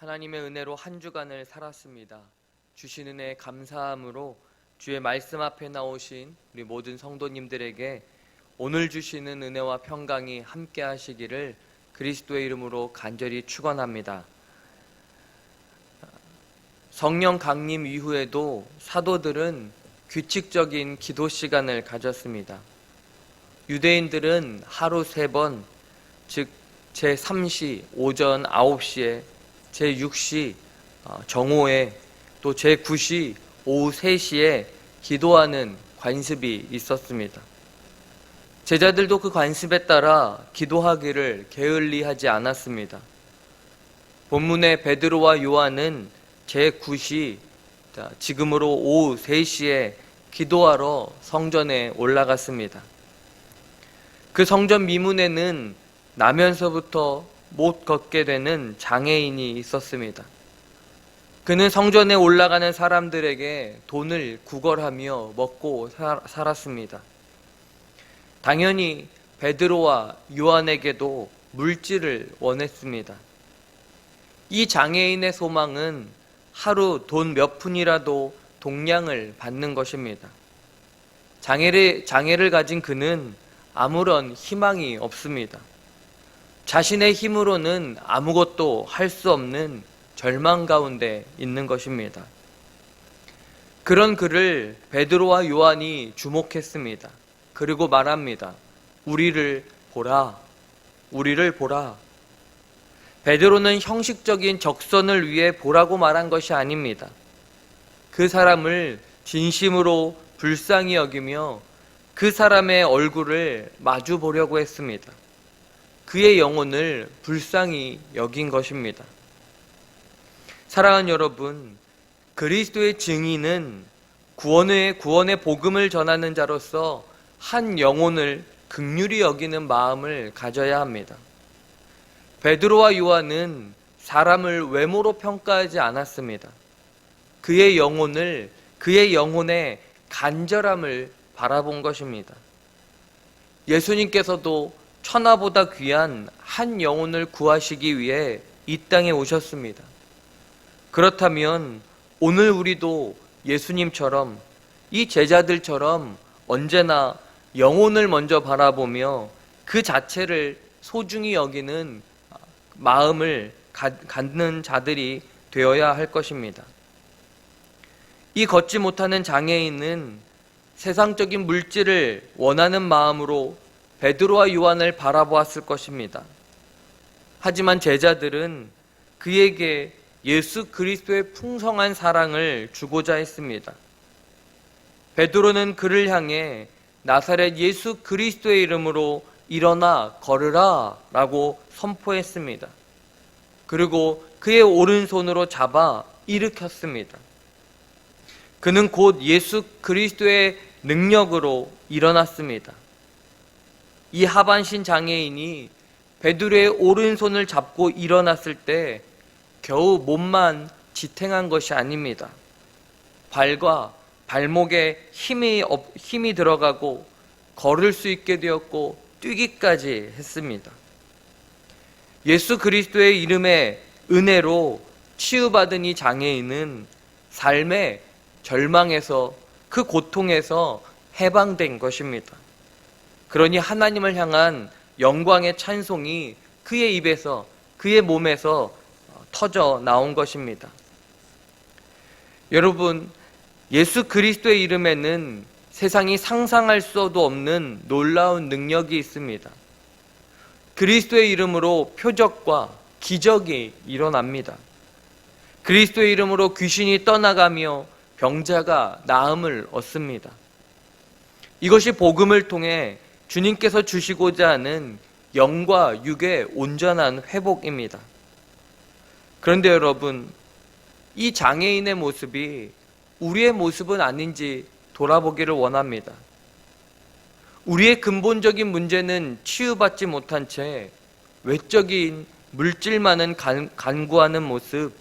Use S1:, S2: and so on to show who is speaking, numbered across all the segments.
S1: 하나님의 은혜로 한 주간을 살았습니다. 주신 은혜에 감사함으로 주의 말씀 앞에 나오신 우리 모든 성도님들에게 오늘 주시는 은혜와 평강이 함께 하시기를 그리스도의 이름으로 간절히 축원합니다. 성령 강림 이후에도 사도들은 규칙적인 기도 시간을 가졌습니다. 유대인들은 하루 3번, 즉 제3시 오전 9시에, 제6시 정오에, 또 제9시 오후 3시에 기도하는 관습이 있었습니다. 제자들도 그 관습에 따라 기도하기를 게을리하지 않았습니다. 본문의 베드로와 요한은 제9시, 지금으로 오후 3시에 기도하러 성전에 올라갔습니다. 그 성전 미문에는 나면서부터 못 걷게 되는 장애인이 있었습니다. 그는 성전에 올라가는 사람들에게 돈을 구걸하며 먹고 살았습니다. 당연히 베드로와 요한에게도 물질을 원했습니다. 이 장애인의 소망은 하루 돈 몇 푼이라도 동량을 받는 것입니다. 장애를 가진 그는 아무런 희망이 없습니다. 자신의 힘으로는 아무것도 할 수 없는 절망 가운데 있는 것입니다. 그런 그를 베드로와 요한이 주목했습니다. 그리고 말합니다. 우리를 보라, 우리를 보라. 베드로는 형식적인 적선을 위해 보라고 말한 것이 아닙니다. 그 사람을 진심으로 불쌍히 여기며 그 사람의 얼굴을 마주 보려고 했습니다. 그의 영혼을 불쌍히 여긴 것입니다. 사랑하는 여러분, 그리스도의 증인은 구원의 복음을 전하는 자로서 한 영혼을 긍휼히 여기는 마음을 가져야 합니다. 베드로와 요한은 사람을 외모로 평가하지 않았습니다. 그의 영혼의 간절함을 바라본 것입니다. 예수님께서도 천하보다 귀한 한 영혼을 구하시기 위해 이 땅에 오셨습니다. 그렇다면 오늘 우리도 예수님처럼, 이 제자들처럼 언제나 영혼을 먼저 바라보며 그 자체를 소중히 여기는 마음을 갖는 자들이 되어야 할 것입니다. 이 걷지 못하는 장애인은 세상적인 물질을 원하는 마음으로 베드로와 요한을 바라보았을 것입니다. 하지만 제자들은 그에게 예수 그리스도의 풍성한 사랑을 주고자 했습니다. 베드로는 그를 향해 나사렛 예수 그리스도의 이름으로 일어나 걸으라 라고 선포했습니다. 그리고 그의 오른손으로 잡아 일으켰습니다. 그는 곧 예수 그리스도의 능력으로 일어났습니다. 이 하반신 장애인이 베드로의 오른손을 잡고 일어났을 때 겨우 몸만 지탱한 것이 아닙니다. 발과 발목에 힘이 들어가고 걸을 수 있게 되었고 뛰기까지 했습니다. 예수 그리스도의 이름의 은혜로 치유받은 이 장애인은 삶의 절망에서, 그 고통에서 해방된 것입니다. 그러니 하나님을 향한 영광의 찬송이 그의 입에서, 그의 몸에서 터져 나온 것입니다. 여러분, 예수 그리스도의 이름에는 세상이 상상할 수도 없는 놀라운 능력이 있습니다. 그리스도의 이름으로 표적과 기적이 일어납니다. 그리스도의 이름으로 귀신이 떠나가며 병자가 나음을 얻습니다. 이것이 복음을 통해 주님께서 주시고자 하는 영과 육의 온전한 회복입니다. 그런데 여러분, 이 장애인의 모습이 우리의 모습은 아닌지 돌아보기를 원합니다. 우리의 근본적인 문제는 치유받지 못한 채 외적인 물질만은 간구하는 모습,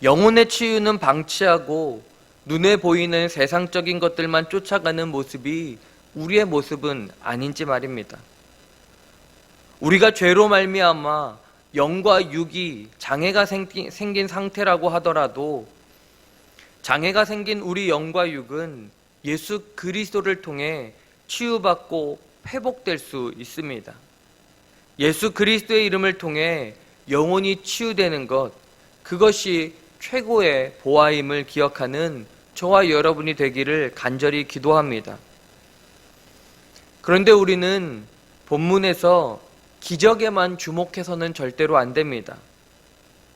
S1: 영혼의 치유는 방치하고 눈에 보이는 세상적인 것들만 쫓아가는 모습이 우리의 모습은 아닌지 말입니다. 우리가 죄로 말미암아 영과 육이 장애가 생긴 상태라고 하더라도 장애가 생긴 우리 영과 육은 예수 그리스도를 통해 치유받고 회복될 수 있습니다. 예수 그리스도의 이름을 통해 영혼이 치유되는 것, 그것이 최고의 보화임을 기억하는 저와 여러분이 되기를 간절히 기도합니다. 그런데 우리는 본문에서 기적에만 주목해서는 절대로 안 됩니다.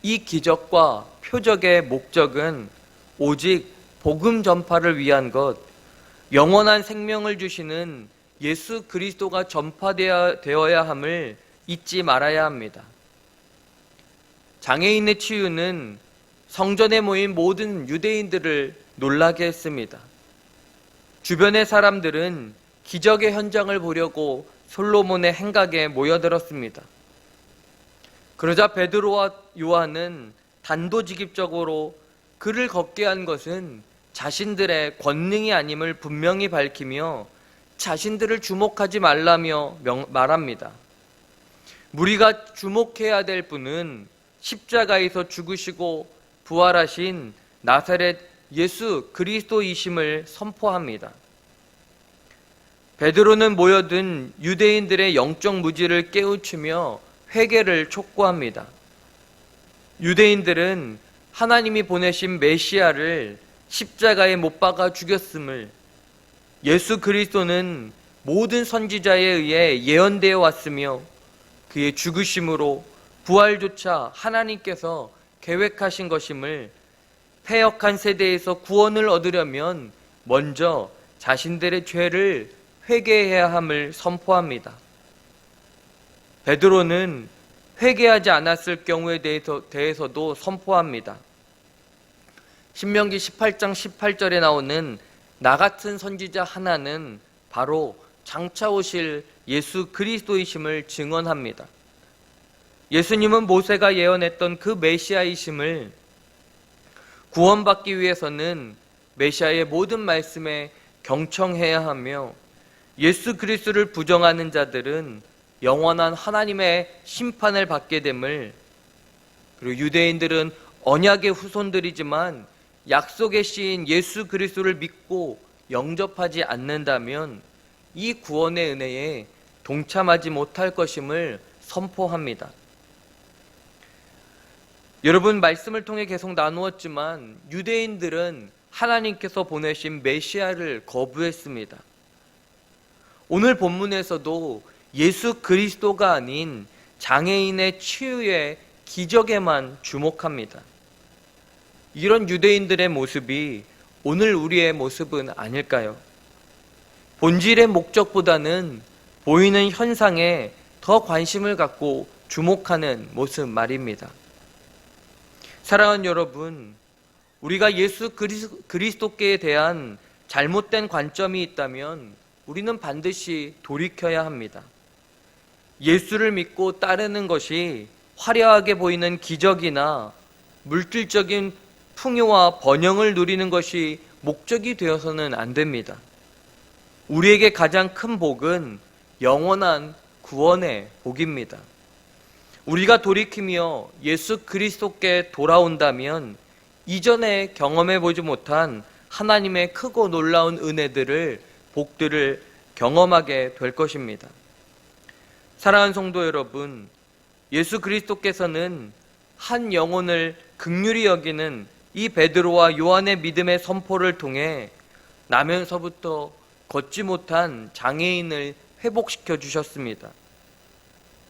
S1: 이 기적과 표적의 목적은 오직 복음 전파를 위한 것, 영원한 생명을 주시는 예수 그리스도가 전파되어야 함을 잊지 말아야 합니다. 장애인의 치유는 성전에 모인 모든 유대인들을 놀라게 했습니다. 주변의 사람들은 기적의 현장을 보려고 솔로몬의 행각에 모여들었습니다. 그러자 베드로와 요한은 단도직입적으로 그를 걷게 한 것은 자신들의 권능이 아님을 분명히 밝히며 자신들을 주목하지 말라며 말합니다. 우리가 주목해야 될 분은 십자가에서 죽으시고 부활하신 나사렛 예수 그리스도이심을 선포합니다. 베드로는 모여든 유대인들의 영적 무지를 깨우치며 회개를 촉구합니다. 유대인들은 하나님이 보내신 메시아를 십자가에 못 박아 죽였음을, 예수 그리스도는 모든 선지자에 의해 예언되어 왔으며 그의 죽으심으로 부활조차 하나님께서 계획하신 것임을, 패역한 세대에서 구원을 얻으려면 먼저 자신들의 죄를 회개해야 함을 선포합니다. 베드로는 회개하지 않았을 경우에 대해서도 선포합니다. 신명기 18장 18절에 나오는 나 같은 선지자 하나는 바로 장차 오실 예수 그리스도이심을 증언합니다. 예수님은 모세가 예언했던 그 메시아이심을 구원받기 위해서는 메시아의 모든 말씀에 경청해야 하며 예수 그리스도를 부정하는 자들은 영원한 하나님의 심판을 받게 됨을, 그리고 유대인들은 언약의 후손들이지만 약속의 씨인 예수 그리스도를 믿고 영접하지 않는다면 이 구원의 은혜에 동참하지 못할 것임을 선포합니다. 여러분, 말씀을 통해 계속 나누었지만 유대인들은 하나님께서 보내신 메시아를 거부했습니다. 오늘 본문에서도 예수 그리스도가 아닌 장애인의 치유의 기적에만 주목합니다. 이런 유대인들의 모습이 오늘 우리의 모습은 아닐까요? 본질의 목적보다는 보이는 현상에 더 관심을 갖고 주목하는 모습 말입니다. 사랑하는 여러분, 우리가 예수 그리스도께 대한 잘못된 관점이 있다면 우리는 반드시 돌이켜야 합니다. 예수를 믿고 따르는 것이 화려하게 보이는 기적이나 물질적인 풍요와 번영을 누리는 것이 목적이 되어서는 안 됩니다. 우리에게 가장 큰 복은 영원한 구원의 복입니다. 우리가 돌이키며 예수 그리스도께 돌아온다면 이전에 경험해 보지 못한 하나님의 크고 놀라운 은혜들을, 복들을 경험하게 될 것입니다. 사랑하는 성도 여러분, 예수 그리스도께서는 한 영혼을 긍휼히 여기는 이 베드로와 요한의 믿음의 선포를 통해 나면서부터 걷지 못한 장애인을 회복시켜 주셨습니다.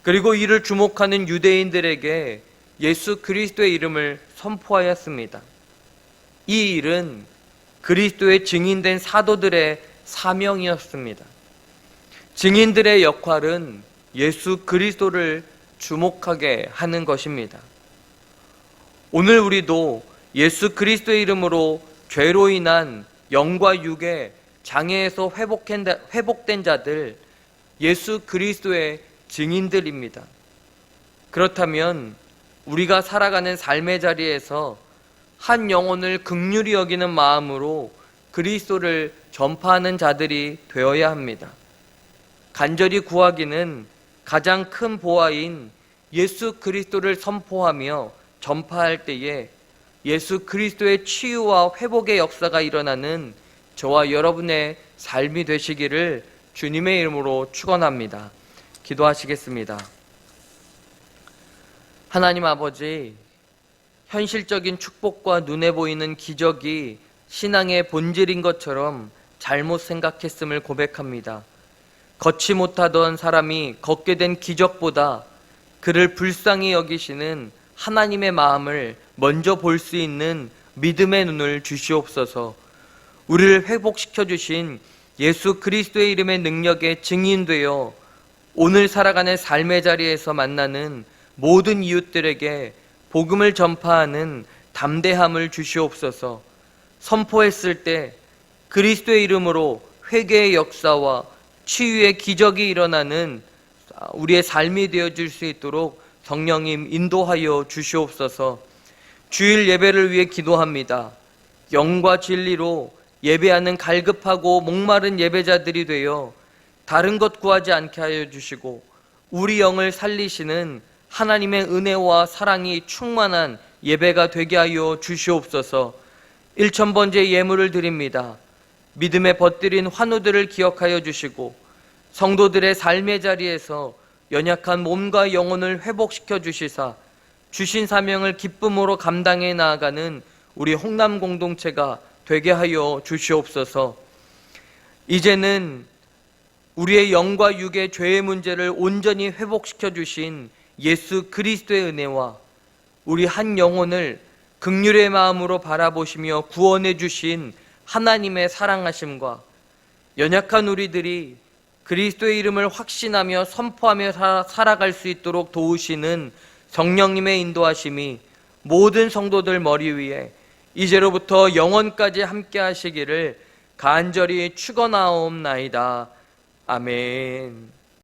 S1: 그리고 이를 주목하는 유대인들에게 예수 그리스도의 이름을 선포하였습니다. 이 일은 그리스도의 증인된 사도들의 사명이었습니다. 증인들의 역할은 예수 그리스도를 주목하게 하는 것입니다. 오늘 우리도 예수 그리스도의 이름으로 죄로 인한 영과 육의 장애에서 회복된 자들, 예수 그리스도의 증인들입니다. 그렇다면 우리가 살아가는 삶의 자리에서 한 영혼을 긍휼히 여기는 마음으로 그리스도를 전파하는 자들이 되어야 합니다. 간절히 구하기는 가장 큰 보화인 예수 그리스도를 선포하며 전파할 때에 예수 그리스도의 치유와 회복의 역사가 일어나는 저와 여러분의 삶이 되시기를 주님의 이름으로 축원합니다. 기도하시겠습니다. 하나님 아버지, 현실적인 축복과 눈에 보이는 기적이 신앙의 본질인 것처럼 잘못 생각했음을 고백합니다. 걷지 못하던 사람이 걷게 된 기적보다 그를 불쌍히 여기시는 하나님의 마음을 먼저 볼 수 있는 믿음의 눈을 주시옵소서. 우리를 회복시켜 주신 예수 그리스도의 이름의 능력에 증인되어 오늘 살아가는 삶의 자리에서 만나는 모든 이웃들에게 복음을 전파하는 담대함을 주시옵소서. 선포했을 때 그리스도의 이름으로 회개의 역사와 치유의 기적이 일어나는 우리의 삶이 되어줄 수 있도록 성령님 인도하여 주시옵소서. 주일 예배를 위해 기도합니다. 영과 진리로 예배하는 갈급하고 목마른 예배자들이 되어 다른 것 구하지 않게 하여 주시고 우리 영을 살리시는 하나님의 은혜와 사랑이 충만한 예배가 되게 하여 주시옵소서. 1000번째 예물을 드립니다. 믿음에 벗들인 환우들을 기억하여 주시고 성도들의 삶의 자리에서 연약한 몸과 영혼을 회복시켜 주시사 주신 사명을 기쁨으로 감당해 나아가는 우리 홍남 공동체가 되게 하여 주시옵소서. 이제는 우리의 영과 육의 죄의 문제를 온전히 회복시켜 주신 예수 그리스도의 은혜와 우리 한 영혼을 긍휼의 마음으로 바라보시며 구원해 주신 하나님의 사랑하심과 연약한 우리들이 그리스도의 이름을 확신하며 선포하며 살아갈 수 있도록 도우시는 성령님의 인도하심이 모든 성도들 머리 위에 이제로부터 영원까지 함께 하시기를 간절히 축원하옵나이다. 아멘.